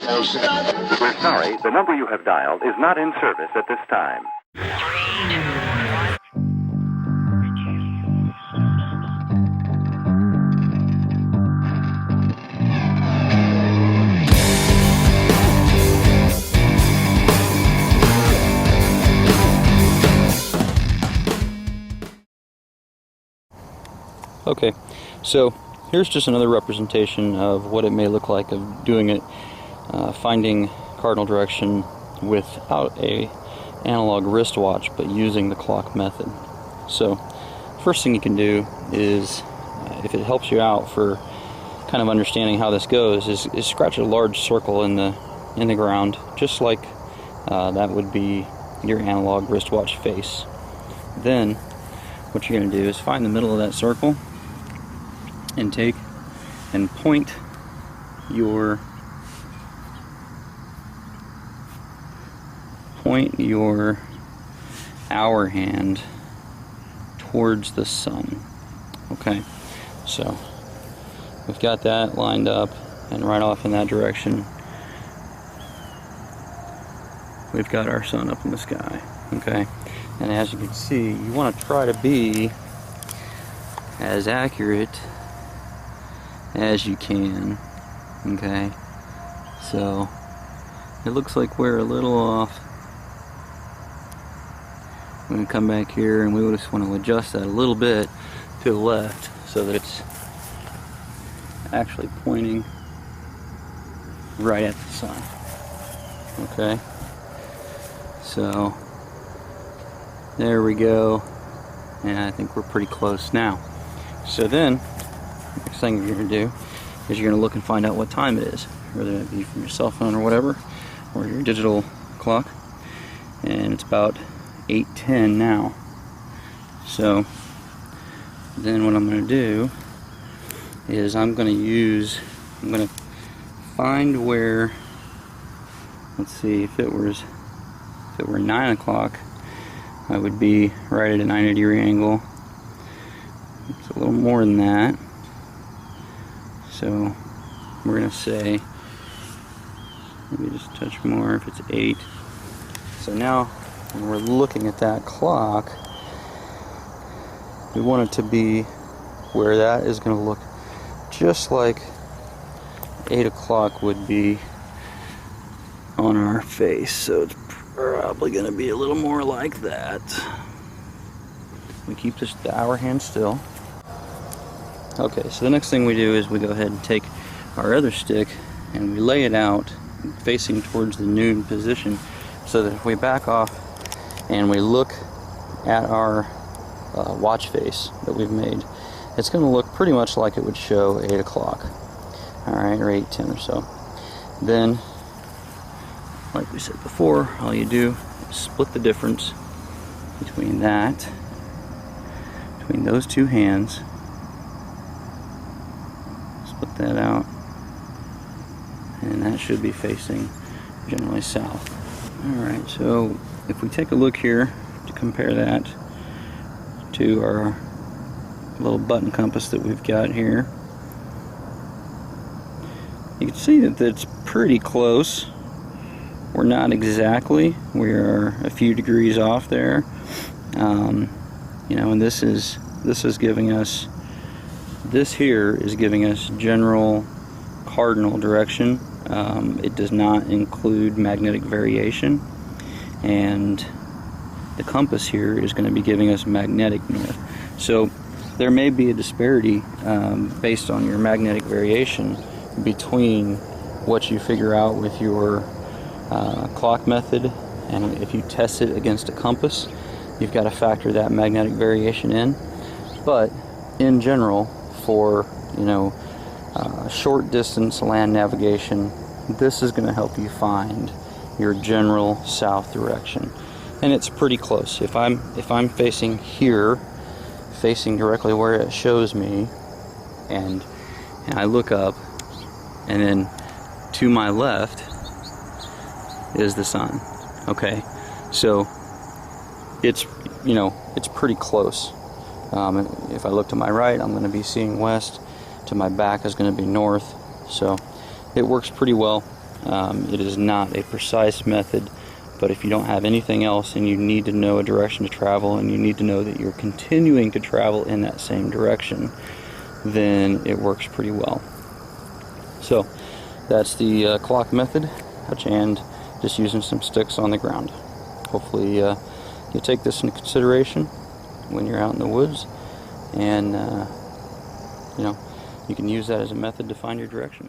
We're sorry, the number you have dialed is not in service at this time. Okay, so here's just another representation of what it may look like of doing it, finding cardinal direction without a analog wristwatch, but using the clock method. So, first thing you can do is, if it helps you out for kind of understanding how this goes, is scratch a large circle in the ground, just like that would be your analog wristwatch face. Then, what you're going to do is find the middle of that circle and take and point your hour hand towards the sun. Okay, so we've got that lined up, and right off in that direction we've got our sun up in the sky. Okay, and as you can see, you want to try to be as accurate as you can. Okay, so it looks like we're a little off. We're going to come back here, and we just want to adjust that a little bit to the left so that it's actually pointing right at the sun. Okay, so there we go, and I think we're pretty close now. So then, next thing you're going to do is you're going to look and find out what time it is, whether it be from your cell phone or whatever, or your digital clock, and it's about 8:10 now. So then what I'm going to do is I'm going to find where, let's see, if it were 9 o'clock, I would be right at a 90-degree angle. It's a little more than that. So we're going to say, maybe just a touch more if it's 8. So now when we're looking at that clock, we want it to be where that is going to look just like 8 o'clock would be on our face. So it's probably going to be a little more like that. We keep the hour hand still. Okay, so the next thing we do is we go ahead and take our other stick and we lay it out facing towards the noon position, so that if we back off and we look at our watch face that we've made, it's going to look pretty much like it would show 8 o'clock. Alright, or 8:10 or so. Then, like we said before, all you do is split the difference between those two hands. Split that out, and that should be facing generally south. Alright, so if we take a look here to compare that to our little button compass that we've got here, you can see that it's pretty close. We're not exactly, we are a few degrees off there. You know, and this is giving us, this here is giving us general cardinal direction. It does not include magnetic variation, and the compass here is going to be giving us magnetic north. So there may be a disparity based on your magnetic variation between what you figure out with your clock method, and if you test it against a compass, you've got to factor that magnetic variation in. But in general, for short distance land navigation, this is going to help you find your general south direction, and it's pretty close. If I'm facing here, facing directly where it shows me, and I look up, and then to my left is the sun. Okay, so it's pretty close. If I look to my right, I'm going to be seeing west. To my back is going to be north. So it works pretty well. It is not a precise method, but if you don't have anything else and you need to know a direction to travel and you need to know that you're continuing to travel in that same direction, then it works pretty well. So that's the clock method, and just using some sticks on the ground. Hopefully you take this into consideration when you're out in the woods, and you can use that as a method to find your direction.